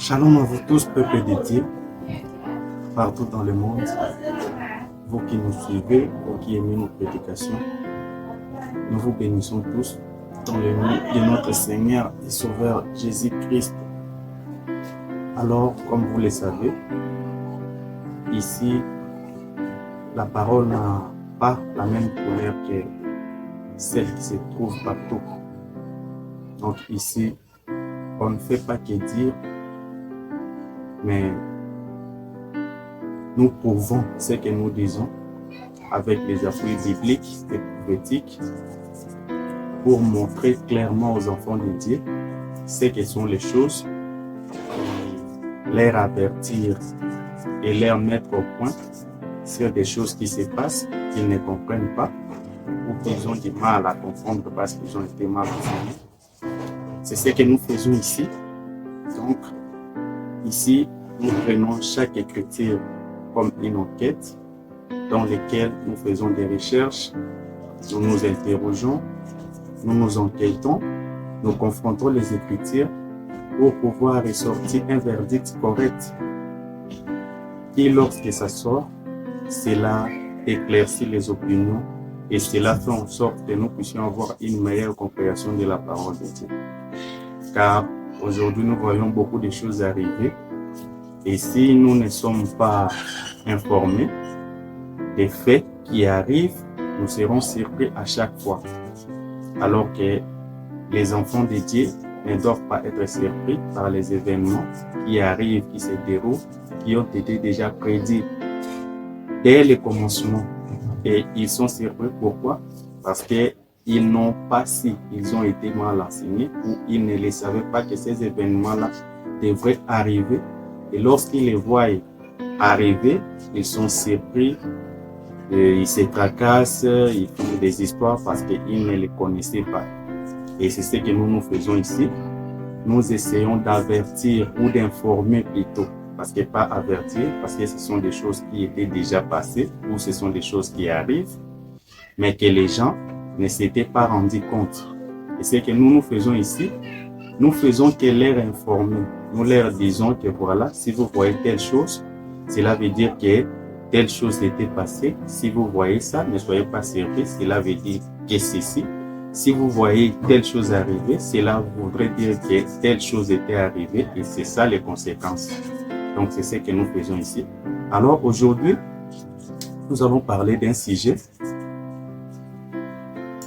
Shalom à vous tous, peuple de Dieu, partout dans le monde, vous qui nous suivez, vous qui aimez nos prédications, nous vous bénissons tous dans le nom de notre Seigneur et Sauveur Jésus-Christ. Alors, comme vous le savez, ici, la parole n'a pas la même couleur que celle qui se trouve partout. Donc ici, on ne fait pas que dire, mais nous prouvons ce que nous disons avec les appuis bibliques et prophétiques pour montrer clairement aux enfants de Dieu ce que sont les choses, leur avertir et leur mettre au point sur des choses qui se passent, qu'ils ne comprennent pas ou qu'ils ont du mal à comprendre parce qu'ils ont été mal enseignés. C'est ce que nous faisons ici. Donc, ici, nous prenons chaque écriture comme une enquête dans laquelle nous faisons des recherches, nous nous interrogeons, nous nous enquêtons, nous confrontons les écritures pour pouvoir ressortir un verdict correct. Et lorsque ça sort, cela éclaircit les opinions et cela fait en sorte que nous puissions avoir une meilleure compréhension de la parole de Dieu. Car aujourd'hui, nous voyons beaucoup de choses arriver et si nous ne sommes pas informés des faits qui arrivent, nous serons surpris à chaque fois. Alors que les enfants de Dieu ne doivent pas être surpris par les événements qui arrivent, qui se déroulent, qui ont été déjà prédits dès le commencement. Et ils sont surpris. Pourquoi? Parce qu'ils n'ont pas su, ils ont été mal enseignés ou ils ne les savaient pas que ces événements-là devraient arriver. Et lorsqu'ils les voient arriver, ils sont surpris, ils se tracassent, ils font des histoires parce qu'ils ne les connaissaient pas. Et c'est ce que nous faisons ici. Nous essayons d'avertir ou d'informer plutôt. Parce que pas avertir, parce que ce sont des choses qui étaient déjà passées ou ce sont des choses qui arrivent, mais que les gens ne s'étaient pas rendus compte. Et ce que nous faisons ici, nous faisons que leur informer. Nous leur disons que voilà, si vous voyez telle chose, cela veut dire que telle chose était passée. Si vous voyez ça, ne soyez pas surpris, cela veut dire que ceci. Si vous voyez telle chose arriver, cela voudrait dire que telle chose était arrivée et c'est ça les conséquences. Donc, c'est ce que nous faisons ici. Alors, aujourd'hui, nous allons parler d'un sujet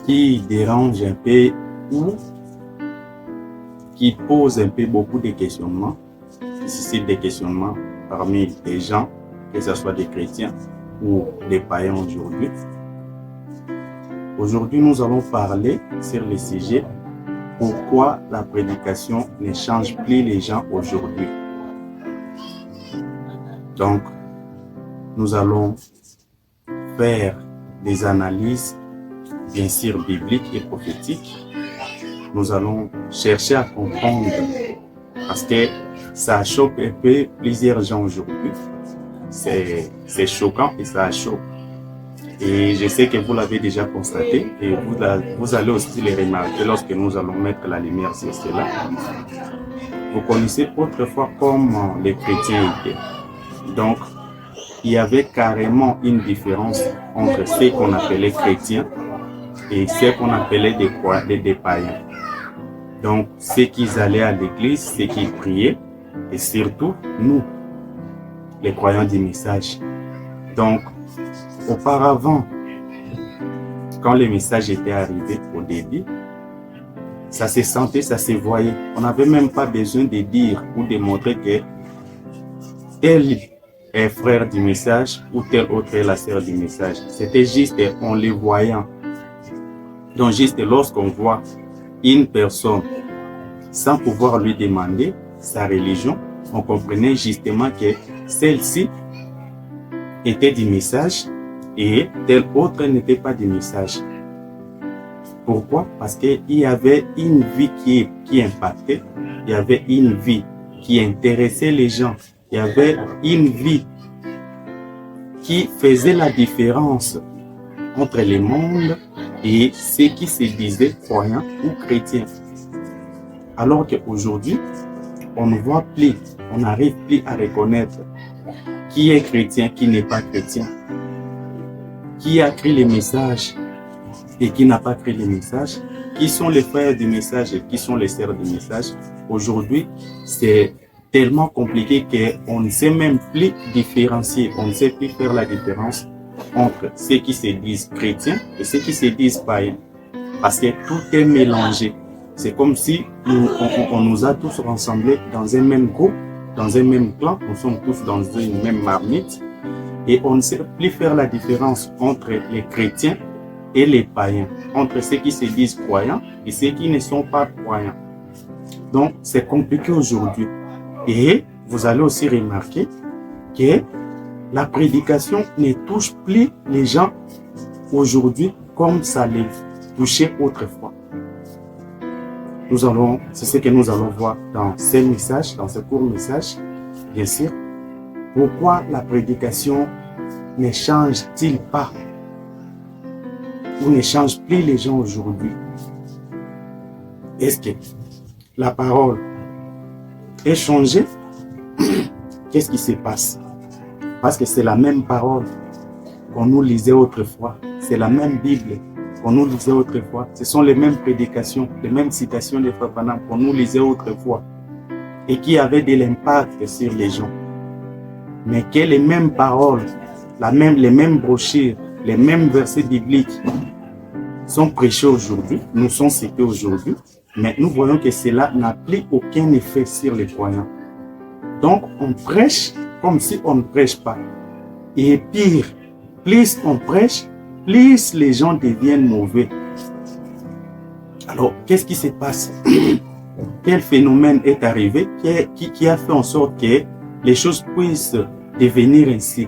qui dérange un peu ou qui pose un peu beaucoup de questionnements, qui suscite des questionnements parmi les gens, que ce soit des chrétiens ou des païens aujourd'hui. Aujourd'hui, nous allons parler sur le sujet « Pourquoi la prédication ne change plus les gens aujourd'hui ?» Donc, nous allons faire des analyses, bien sûr, bibliques et prophétiques. Nous allons chercher à comprendre, parce que ça choque un peu plusieurs gens aujourd'hui. C'est choquant et ça choque. Et je sais que vous l'avez déjà constaté et vous allez aussi les remarquer lorsque nous allons mettre la lumière sur cela. Vous connaissez autrefois comment les chrétiens étaient. Donc, il y avait carrément une différence entre ceux qu'on appelait chrétiens et ceux qu'on appelait des païens. Donc, ceux qui allaient à l'église, ceux qui priaient, et surtout nous, les croyants du message. Donc, auparavant, quand le message était arrivé au début, ça se sentait, ça se voyait. On n'avait même pas besoin de dire ou de montrer que tel est frère du message ou tel autre est la sœur du message. C'était juste en les voyant. Donc juste lorsqu'on voit une personne sans pouvoir lui demander sa religion, on comprenait justement que celle-ci était du message et tel autre n'était pas du message. Pourquoi? Parce qu'il y avait une vie qui impactait, il y avait une vie qui intéressait les gens. Il y avait une vie qui faisait la différence entre le monde et ceux qui se disaient croyants ou chrétiens. Alors qu'aujourd'hui, on ne voit plus, on n'arrive plus à reconnaître qui est chrétien, qui n'est pas chrétien, qui a écrit les messages et qui n'a pas écrit les messages, qui sont les frères du message et qui sont les sœurs du message. Aujourd'hui, c'est tellement compliqué qu'on ne sait même plus différencier, on ne sait plus faire la différence entre ceux qui se disent chrétiens et ceux qui se disent païens. Parce que tout est mélangé. C'est comme si on nous a tous rassemblés dans un même groupe, dans un même clan, nous sommes tous dans une même marmite et on ne sait plus faire la différence entre les chrétiens et les païens, entre ceux qui se disent croyants et ceux qui ne sont pas croyants. Donc, c'est compliqué aujourd'hui. Et vous allez aussi remarquer que la prédication ne touche plus les gens aujourd'hui comme ça les touchait autrefois. C'est ce que nous allons voir dans ces messages, dans ce court message, bien sûr. Pourquoi la prédication ne change-t-il pas ou ne change plus les gens aujourd'hui? Est-ce que la parole est changée? Qu'est-ce qui se passe? Parce que c'est la même parole qu'on nous lisait autrefois. C'est la même Bible qu'on nous lisait autrefois. Ce sont les mêmes prédications, les mêmes citations de Frère Branham qu'on nous lisait autrefois et qui avaient de l'impact sur les gens. Mais que les mêmes paroles, les mêmes brochures, les mêmes versets bibliques sont prêchés aujourd'hui, nous sont cités aujourd'hui, mais nous voyons que cela n'a plus aucun effet sur les croyants. Donc, on prêche comme si on ne prêche pas. Et pire, plus on prêche, plus les gens deviennent mauvais. Alors, qu'est-ce qui se passe? Quel phénomène est arrivé qui a fait en sorte que les choses puissent devenir ainsi?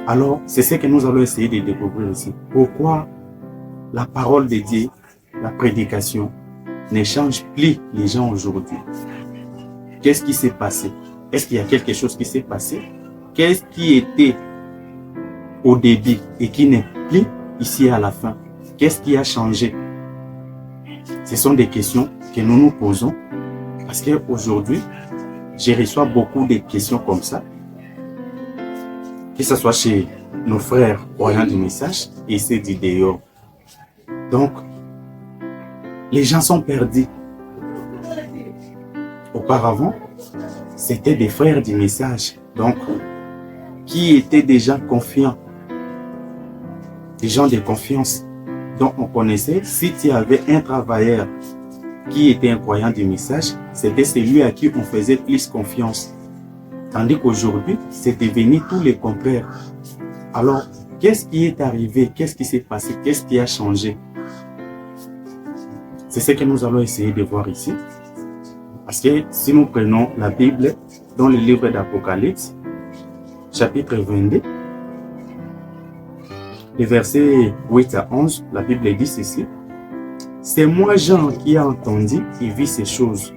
Alors, c'est ce que nous allons essayer de découvrir ici. Pourquoi la parole de Dieu, la prédication, ne change plus les gens aujourd'hui? Qu'est-ce qui s'est passé? Est-ce qu'il y a quelque chose qui s'est passé? Qu'est-ce qui était au début et qui n'est plus ici à la fin? Qu'est-ce qui a changé? Ce sont des questions que nous nous posons parce qu'aujourd'hui, je reçois beaucoup de questions comme ça, que ce soit chez nos frères croyants du message et ceux du dehors. Donc, les gens sont perdus. Auparavant, c'était des frères du message, donc, qui étaient déjà confiants, des gens de confiance. Donc, on connaissait, si tu avais un travailleur qui était un croyant du message, c'était celui à qui on faisait plus confiance. Tandis qu'aujourd'hui, c'est devenu tout le contraire. Alors, qu'est-ce qui est arrivé? Qu'est-ce qui s'est passé? Qu'est-ce qui a changé? C'est ce que nous allons essayer de voir ici. Parce que si nous prenons la Bible dans le livre d'Apocalypse, chapitre 22, les versets 8 à 11, la Bible dit ceci. C'est moi, Jean, qui ai entendu et vu ces choses.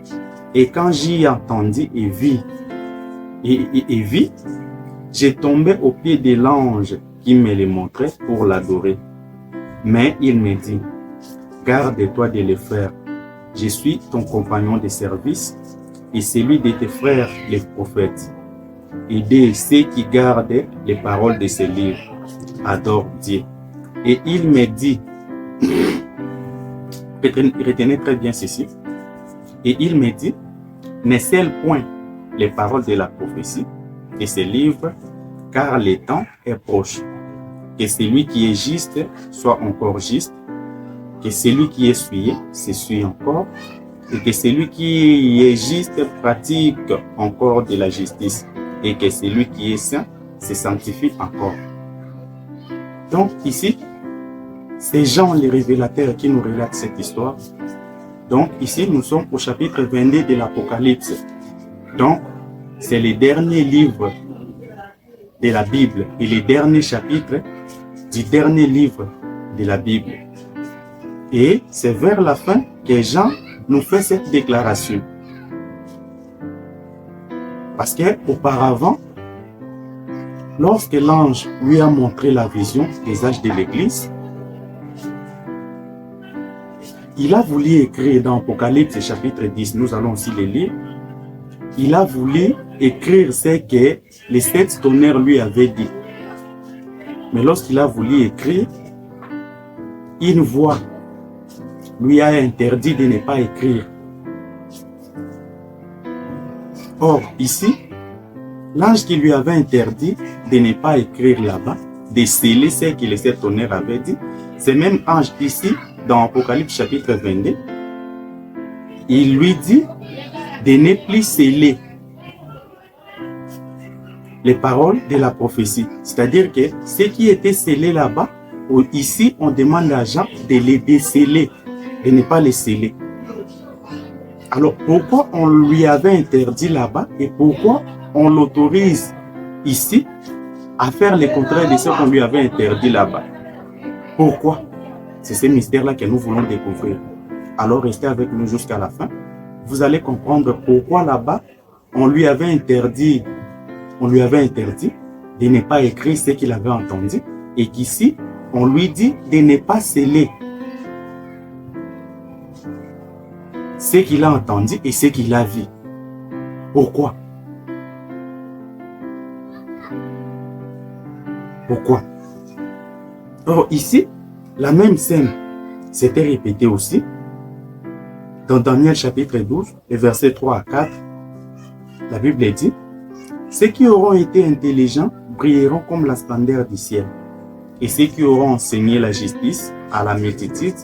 Et quand j'y ai entendu et vu, j'ai tombé aux pieds de l'ange qui me les montrait pour l'adorer. Mais il me dit, garde-toi de le faire. Je suis ton compagnon de service et celui de tes frères les prophètes. Et de ceux qui gardent les paroles de ce livre. Adore Dieu. Et il me dit, retenez très bien ceci. Et il me dit, ne scelle point les paroles de la prophétie et ce livre, car le temps est proche. Que celui qui est juste soit encore juste, que celui qui est souillé s'essuie encore, et que celui qui est juste pratique encore de la justice, et que celui qui est saint se sanctifie encore. Donc ici, c'est Jean le révélateur qui nous relate cette histoire. Donc ici, nous sommes au chapitre 22 de l'Apocalypse. Donc, c'est le dernier livre de la Bible et le dernier chapitre du dernier livre de la Bible. Et c'est vers la fin que Jean nous fait cette déclaration. Parce qu'auparavant, lorsque l'ange lui a montré la vision des âges de l'Église, il a voulu écrire dans Apocalypse chapitre 10, nous allons aussi le lire. Il a voulu écrire ce que les 7 tonnerres lui avaient dit. Mais lorsqu'il a voulu écrire, une voix lui a interdit de ne pas écrire. Or, ici, l'ange qui lui avait interdit de ne pas écrire là-bas, de sceller ce que les 7 tonnerres avaient dit, c'est même ange ici, dans Apocalypse chapitre 22, il lui dit de ne plus sceller les paroles de la prophétie. C'est-à-dire que ce qui était scellé là-bas, ici, on demande à Jean de les déceler, de ne pas les sceller. Alors, pourquoi on lui avait interdit là-bas et pourquoi on l'autorise ici à faire le contraire de ce qu'on lui avait interdit là-bas? Pourquoi? C'est ce mystère-là que nous voulons découvrir. Alors, restez avec nous jusqu'à la fin. Vous allez comprendre pourquoi là-bas, on lui avait interdit de ne pas écrire ce qu'il avait entendu et qu'ici, on lui dit de ne pas sceller ce qu'il a entendu et ce qu'il a vu. Pourquoi? Pourquoi? Or, ici, la même scène s'était répétée aussi dans Daniel chapitre 12, les versets 3 à 4. La Bible dit: ceux qui auront été intelligents brilleront comme la splendeur du ciel, et ceux qui auront enseigné la justice à la multitude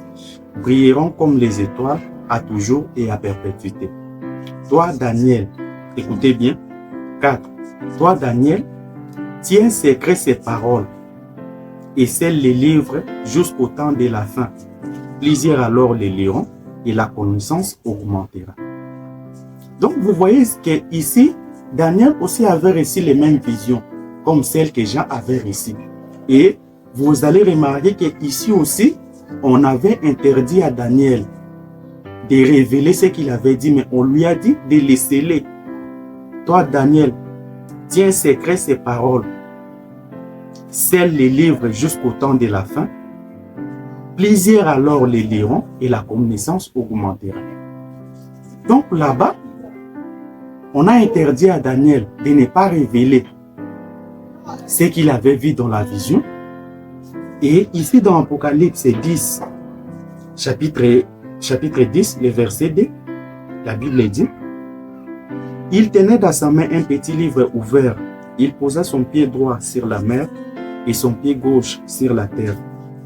brilleront comme les étoiles à toujours et à perpétuité. Toi, Daniel, écoutez bien. 4. Toi, Daniel, tiens secret ces paroles et scelle les livres jusqu'au temps de la fin. Plusieurs alors les liront et la connaissance augmentera. Donc, vous voyez que ici, Daniel aussi avait reçu les mêmes visions comme celles que Jean avait reçues. Et vous allez remarquer qu'ici aussi, on avait interdit à Daniel de révéler ce qu'il avait dit, mais on lui a dit de les sceller. Toi, Daniel, tiens secret ces paroles, scelle les livres jusqu'au temps de la fin. Plusieurs alors les liront et la connaissance augmentera. Donc là-bas, on a interdit à Daniel de ne pas révéler ce qu'il avait vu dans la vision. Et ici dans Apocalypse 10, chapitre 10, le verset 2, la Bible dit: il tenait dans sa main un petit livre ouvert. Il posa son pied droit sur la mer et son pied gauche sur la terre.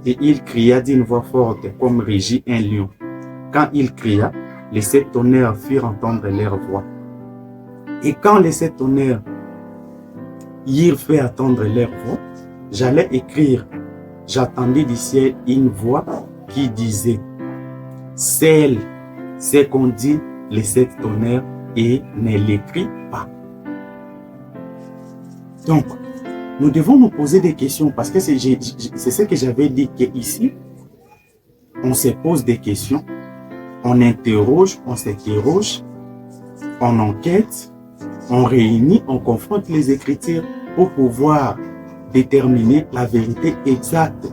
Et il cria d'une voix forte comme rugit un lion. Quand il cria, les 7 tonnerres firent entendre leur voix. Et quand les 7 tonnerres eurent fait entendre leur voix, j'allais écrire. J'attendais du ciel une voix qui disait: scelle ce qu'on dit les 7 tonnerres et ne l'écrit pas. Donc, nous devons nous poser des questions parce que c'est ce que j'avais dit, qu'ici, on se pose des questions, on interroge, on s'interroge, on enquête, on réunit, on confronte les Écritures pour pouvoir déterminer la vérité exacte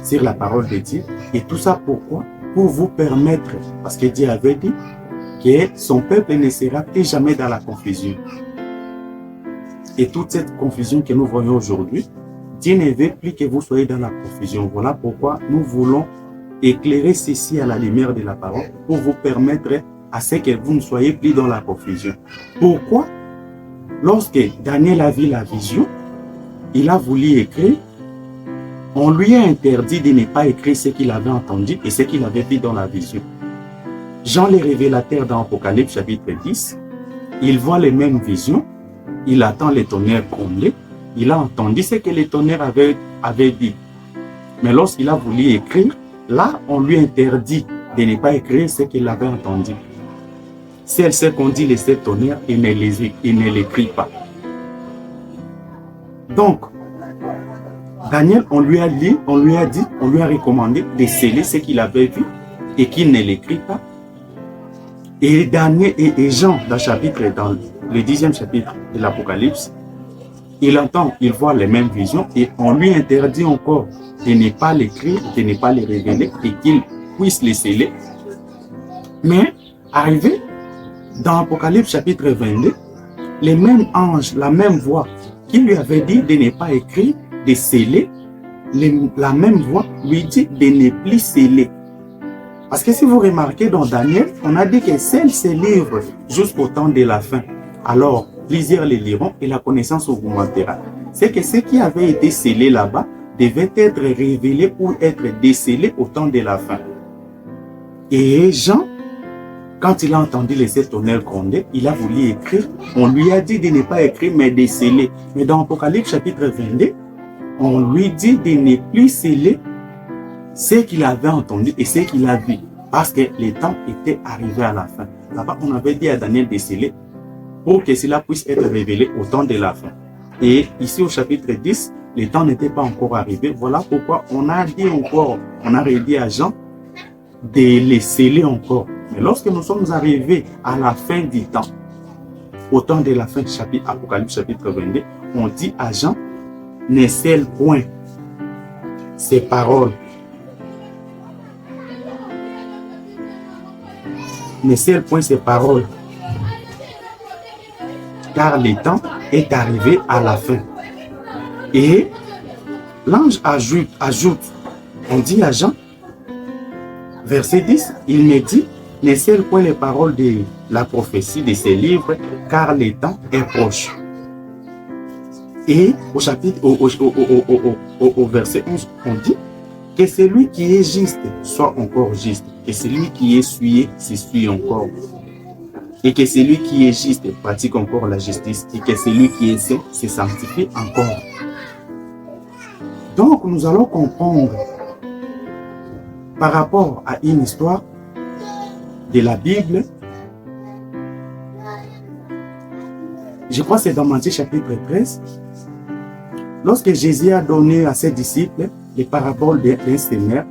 sur la parole de Dieu. Et tout ça pourquoi? Pour vous permettre, parce que Dieu avait dit que son peuple ne sera plus jamais dans la confusion. Et toute cette confusion que nous voyons aujourd'hui, Dieu ne veut plus que vous soyez dans la confusion. Voilà pourquoi nous voulons éclairer ceci à la lumière de la parole pour vous permettre à ce que vous ne soyez plus dans la confusion. Pourquoi? Lorsque Daniel a vu la vision, il a voulu écrire, on lui a interdit de ne pas écrire ce qu'il avait entendu et ce qu'il avait vu dans la vision. Jean le révélateur dans Apocalypse chapitre 10, il voit les mêmes visions, il attend les tonnerres comblés, il a entendu ce que les tonnerres avaient dit. Mais lorsqu'il a voulu écrire, là, on lui interdit de ne pas écrire ce qu'il avait entendu. C'est ce qu'on dit les 7 tonnerres, il ne l'écrit pas. Donc, Daniel, on lui a recommandé de sceller ce qu'il avait vu et qu'il ne l'écrit pas. Et Daniel et Jean, dans le 10e chapitre de l'Apocalypse, il entend, il voit les mêmes visions et on lui interdit encore de ne pas l'écrire, de ne pas les révéler et qu'il puisse les sceller. Mais arrivé dans Apocalypse chapitre 22, les mêmes anges, la même voix qui lui avait dit de ne pas écrire, de sceller, la même voix lui dit de ne plus sceller. Parce que si vous remarquez dans Daniel, on a dit que scelle ces livres jusqu'au temps de la fin. Alors, plusieurs les liront et la connaissance augmentera. C'est que ce qui avait été scellé là-bas devait être révélé ou être décelé au temps de la fin. Et Jean, quand il a entendu les sept tonnerres gronder, il a voulu écrire. On lui a dit de ne pas écrire, mais de sceller. Mais dans Apocalypse chapitre 22, on lui dit de ne plus sceller ce qu'il avait entendu et ce qu'il a vu. Parce que le temps était arrivé à la fin. Là-bas, on avait dit à Daniel de sceller pour que cela puisse être révélé au temps de la fin. Et ici au chapitre 10, le temps n'était pas encore arrivé. Voilà pourquoi on a dit encore, on a redit à Jean de les sceller encore. Mais lorsque nous sommes arrivés à la fin du temps, au temps de la fin du chapitre Apocalypse chapitre 22, on dit à Jean, ne scelle point ces paroles. Ne scelle point ces paroles. Car le temps est arrivé à la fin. Et l'ange ajoute, on dit à Jean, verset 10, il me dit, ne scelle point les paroles de la prophétie de ces livres, car le temps est proche. Et au chapitre, au verset 11, on dit que celui qui est juste soit encore juste, et celui qui est souillé s'essuie encore. Et que celui qui est juste pratique encore la justice, et que celui qui est saint se sanctifie encore. Donc, nous allons comprendre par rapport à une histoire de la Bible. Je crois que c'est dans Matthieu chapitre 13. Lorsque Jésus a donné à ses disciples les paraboles d'un semeur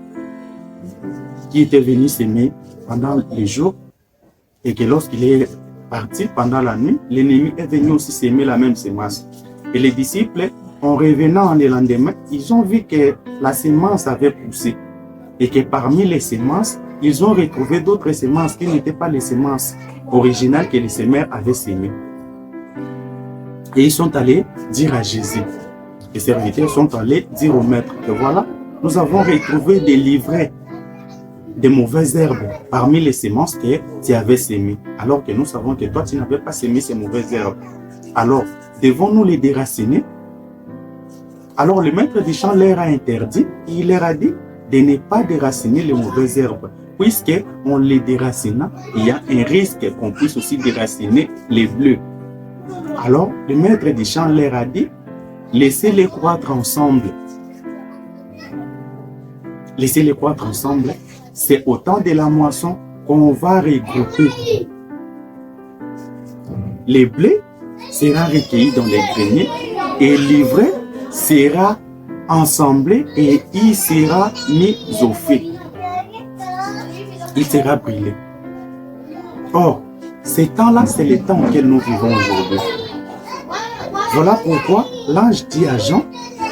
qui était venu s'aimer pendant les jours, et que lorsqu'il est parti pendant la nuit, l'ennemi est venu aussi s'aimer la même semence. Et les disciples, en revenant le lendemain, ils ont vu que la semence avait poussé. Et que parmi les semences, ils ont retrouvé d'autres semences qui n'étaient pas les semences originales que les semeurs avaient semées. Et ils sont allés dire à Jésus. Les serviteurs sont allés dire au maître que voilà, nous avons retrouvé des livrets de mauvaises herbes parmi les semences que tu avais semées, alors que nous savons que toi, tu n'avais pas semé ces mauvaises herbes. Alors, devons-nous les déraciner? Alors, le maître du champ leur a interdit, et il leur a dit de ne pas déraciner les mauvaises herbes, puisqu'on les déracina, il y a un risque qu'on puisse aussi déraciner les bleus. Alors, le maître du champ leur a dit, laissez-les croître ensemble. Laissez-les croître ensemble. C'est au temps de la moisson qu'on va regrouper. Les blés sera recueilli dans les greniers et l'ivraie sera ensemblé et il sera mis au feu. Il sera brûlé. Or, ces temps-là, c'est le temps auquel nous vivons aujourd'hui. Voilà pourquoi l'ange dit à Jean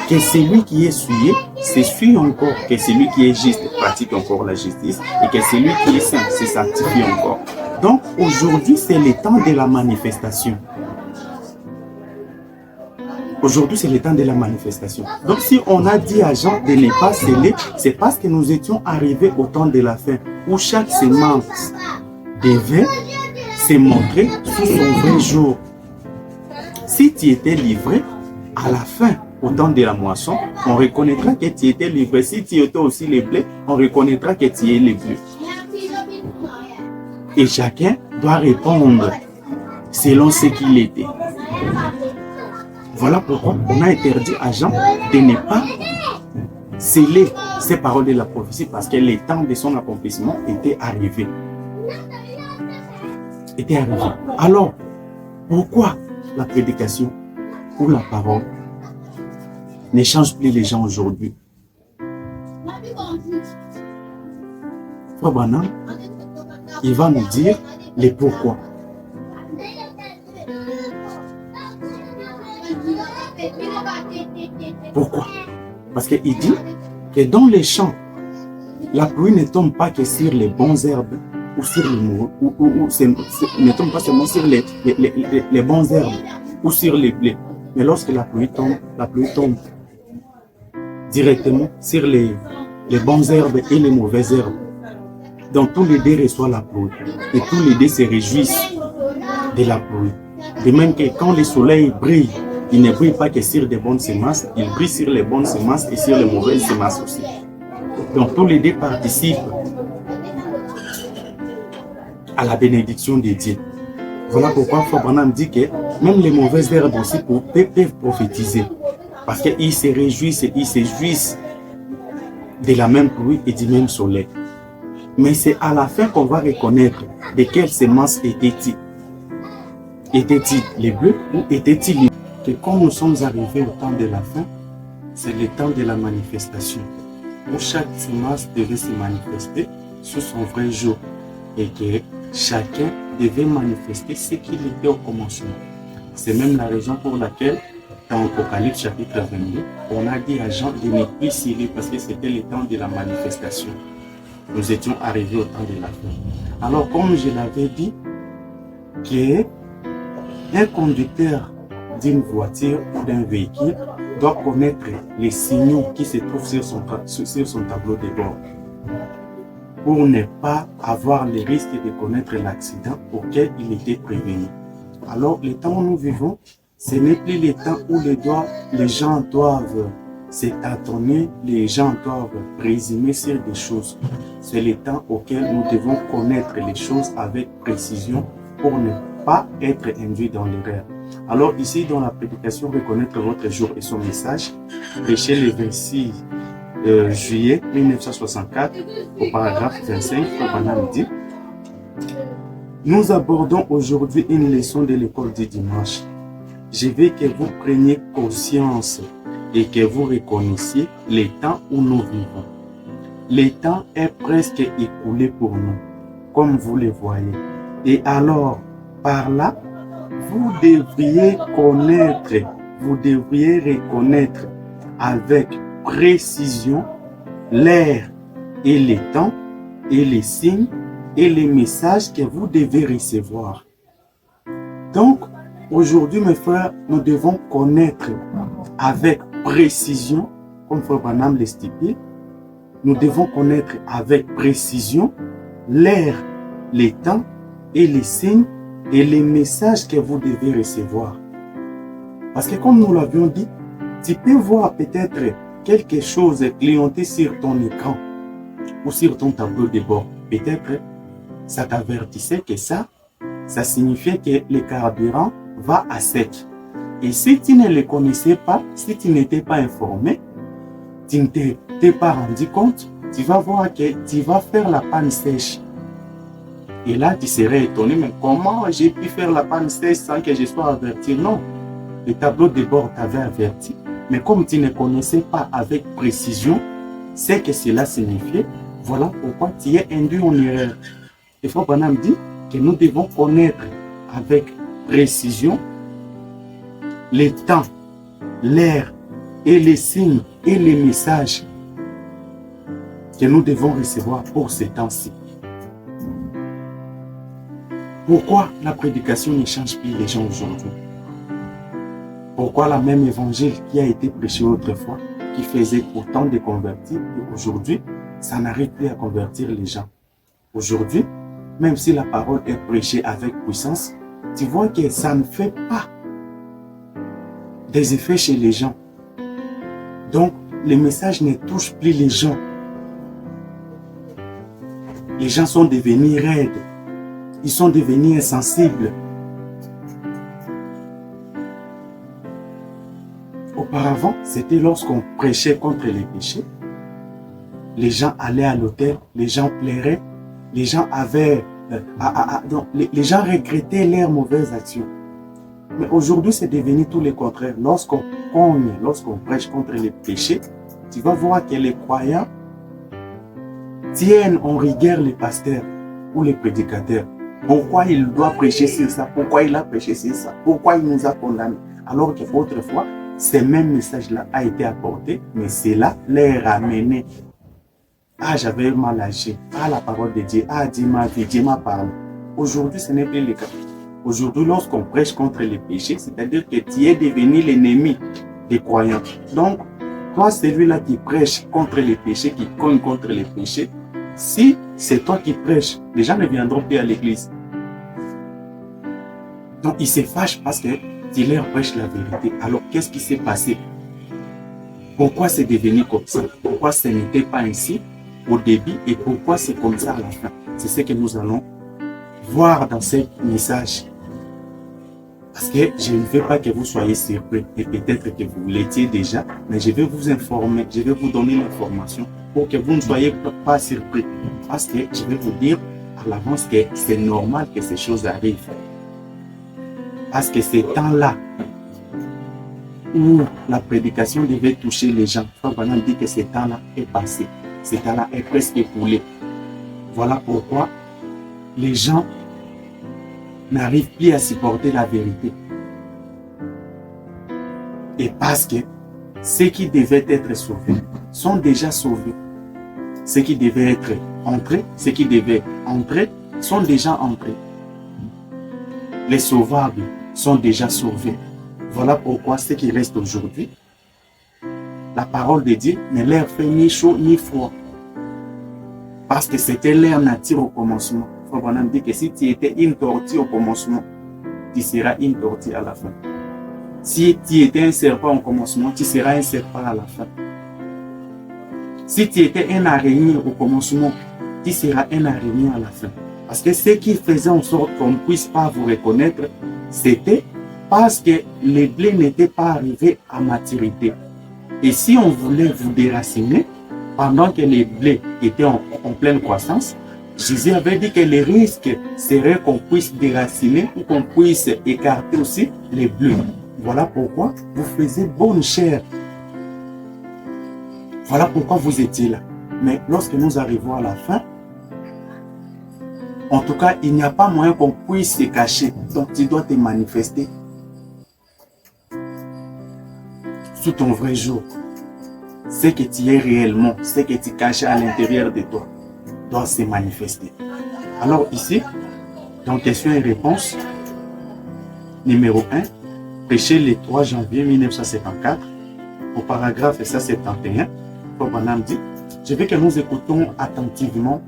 que celui qui est souillé s'essuie encore, que celui qui est juste pratique encore la justice et que celui qui est saint se sanctifie encore. Donc aujourd'hui, c'est le temps de la manifestation. Aujourd'hui, c'est le temps de la manifestation. Donc si on a dit à Jean de ne pas sceller, c'est parce que nous étions arrivés au temps de la fin où chaque semence devait se montrer sous son vrai jour. Si tu étais livré, à la fin, au temps de la moisson, on reconnaîtra que tu étais livré. Si tu étais aussi les blés, on reconnaîtra que tu es les blés. Et chacun doit répondre selon ce qu'il était. Voilà pourquoi on a interdit à Jean de ne pas sceller ces paroles de la prophétie parce que le temps de son accomplissement était arrivé. Alors, pourquoi la prédication ou la parole ne change plus les gens aujourd'hui? Frère Branham, il va nous dire les pourquoi. Parce qu'il dit que dans les champs, la pluie ne tombe pas que sur les bonnes herbes ou sur les mauvais, ne tombe pas seulement sur les bonnes herbes ou sur les blés. Mais lorsque la pluie tombe directement sur les bonnes herbes et les mauvaises herbes. Donc tous les deux reçoivent la pluie et tous les deux se réjouissent de la pluie. De même que quand le soleil brille, il ne brille pas que sur des bonnes semences, il brille sur les bonnes semences et sur les mauvaises semences aussi. Donc tous les deux participent à la bénédiction de Dieu. Voilà pourquoi Frère Branham dit que même les mauvaises herbes aussi peuvent prophétiser. Parce qu'ils se réjouissent et ils se jouissent de la même pluie et du même soleil. Mais c'est à la fin qu'on va reconnaître de quelle semence était-il. Était-il les bleus ou était-il les... Que quand nous sommes arrivés au temps de la fin, c'est le temps de la manifestation. Où chaque semence devait se manifester sous son vrai jour. Et que chacun devait manifester ce qu'il était au commencement. C'est même la raison pour laquelle, dans Apocalypse chapitre 22, on a dit à Jean de ne plus cirer parce que c'était le temps de la manifestation. Nous étions arrivés au temps de la fin. Alors, comme je l'avais dit, qu'un conducteur d'une voiture ou d'un véhicule doit connaître les signaux qui se trouvent sur son tableau de bord pour ne pas avoir le risque de connaître l'accident auquel il était prévenu. Alors, le temps où nous vivons, ce n'est plus le temps où les gens doivent s'étonner, les gens doivent présumer sur des choses. C'est le temps auquel nous devons connaître les choses avec précision pour ne pas être induits dans l'erreur. Alors ici, dans la prédication, reconnaître votre jour et son message, prêcher le 26 juillet 1964, au paragraphe 25, Branham dit: nous abordons aujourd'hui une leçon de l'école du dimanche. Je veux que vous preniez conscience et que vous reconnaissiez les temps où nous vivons. Le temps est presque écoulé pour nous, comme vous le voyez. Et alors, par là, vous devriez reconnaître avec précision l'heure et les temps et les signes et les messages que vous devez recevoir. Donc, aujourd'hui, mes frères, nous devons connaître avec précision, comme Frère Branham le stipule, nous devons connaître avec précision l'heure, les temps et les signes et les messages que vous devez recevoir. Parce que comme nous l'avions dit, tu peux voir peut-être quelque chose clignoter sur ton écran ou sur ton tableau de bord. Peut-être ça t'avertissait que ça signifiait que le carburant va à sec. Et si tu ne le connaissais pas, si tu n'étais pas informé, tu ne t'es pas rendu compte, tu vas voir que tu vas faire la panne sèche. Et là, tu serais étonné, mais comment j'ai pu faire la panne sèche sans que je sois averti? Non, le tableau de bord t'avait averti. Mais comme tu ne connaissais pas avec précision ce que cela signifiait, voilà pourquoi tu es induit en erreur. Et Frère Branham dit que nous devons connaître avec précision les temps, l'heure et les signes et les messages que nous devons recevoir pour ces temps-ci. Pourquoi la prédication ne change plus les gens aujourd'hui? Pourquoi la même évangile qui a été prêché autrefois, qui faisait autant de convertis, et aujourd'hui, ça n'arrive plus à convertir les gens? Aujourd'hui, même si la parole est prêchée avec puissance, tu vois que ça ne fait pas des effets chez les gens. Donc, les messages ne touchent plus les gens. Les gens sont devenus raides. Ils sont devenus insensibles. Auparavant, c'était lorsqu'on prêchait contre les péchés. Les gens allaient à l'autel, les gens pleuraient, les gens avaient... les gens regrettaient leurs mauvaises actions. Mais aujourd'hui, c'est devenu tout le contraire. Lorsqu'on prêche contre les péchés, tu vas voir que les croyants tiennent en rigueur les pasteurs ou les prédicateurs. Pourquoi il doit prêcher sur ça? Pourquoi il a prêché sur ça? Pourquoi il nous a condamnés? Alors qu'autrefois, ce même message-là a été apporté, mais cela les ramené. Ah, j'avais mal agi. Ah, la parole de Dieu. Ah, Dieu m'a vu, Dieu m'a parlé. Aujourd'hui, ce n'est plus le cas. Aujourd'hui, lorsqu'on prêche contre les péchés, c'est-à-dire que tu es devenu l'ennemi des croyants. Donc, toi, celui-là qui prêche contre les péchés, qui cogne contre les péchés, si c'est toi qui prêches, les gens ne viendront plus à l'église. Donc, ils se fâchent parce que tu leur prêches la vérité. Alors, qu'est-ce qui s'est passé? Pourquoi c'est devenu comme ça? Pourquoi ce n'était pas ainsi au début et pourquoi c'est comme ça à la fin? C'est ce que nous allons voir dans ce message. Parce que je ne veux pas que vous soyez surpris et peut-être que vous l'étiez déjà, mais je vais vous informer, je vais vous donner l'information pour que vous ne soyez pas surpris. Parce que je vais vous dire à l'avance que c'est normal que ces choses arrivent. Parce que ces temps-là où la prédication devait toucher les gens, Frère Branham dit que ce temps-là est passé. Ce temps-là est presque écoulé. Voilà pourquoi les gens n'arrivent plus à supporter la vérité. Et parce que ceux qui devaient être sauvés sont déjà sauvés. Ceux qui devaient être entrés, ceux qui devaient entrer sont déjà entrés. Les sauvables sont déjà sauvés. Voilà pourquoi ceux qui restent aujourd'hui, la parole de Dieu ne leur fait ni chaud ni froid. Parce que c'était leur nature au commencement. Frère Branham dit que si tu étais une tortue au commencement, tu seras une tortue à la fin. Si tu étais un serpent au commencement, tu seras un serpent à la fin. Si tu étais un araignée au commencement, tu seras un araignée à la fin. Parce que ce qui faisait en sorte qu'on ne puisse pas vous reconnaître, c'était parce que les blés n'étaient pas arrivés à maturité. Et si on voulait vous déraciner, pendant que les blés étaient en pleine croissance, Jésus avait dit que le risque serait qu'on puisse déraciner ou qu'on puisse écarter aussi les bleus. Voilà pourquoi vous faisiez bonne chair. Voilà pourquoi vous étiez là. Mais lorsque nous arrivons à la fin, en tout cas, il n'y a pas moyen qu'on puisse se cacher. Donc, tu dois te manifester sous ton vrai jour. Ce que tu es réellement, ce que tu caches à l'intérieur de toi, doit se manifester. Alors ici, dans questions et réponses, numéro 1, prêché le 3 janvier 1954, au paragraphe 171, Frère Branham dit, je veux que nous écoutons attentivement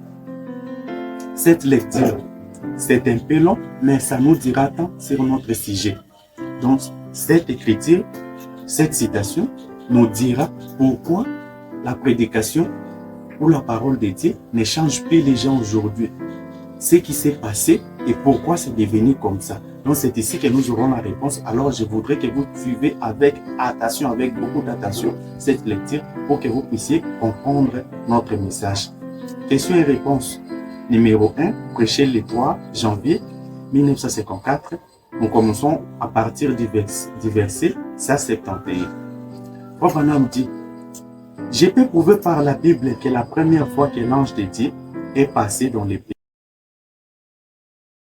cette lecture. C'est un peu long, mais ça nous dira tant sur notre sujet. Donc, cette écriture, cette citation, nous dira pourquoi la prédication ou la parole de Dieu ne change plus les gens aujourd'hui. Ce qui s'est passé et pourquoi c'est devenu comme ça. Donc c'est ici que nous aurons la réponse. Alors je voudrais que vous suivez avec attention, avec beaucoup d'attention cette lecture pour que vous puissiez comprendre notre message. Question et réponse numéro 1, prêché le 3 janvier 1954. Nous commençons à partir du verset 171. Frère Branham dit, je peux prouver par la Bible que la première fois que l'ange de Dieu est passé dans les pays,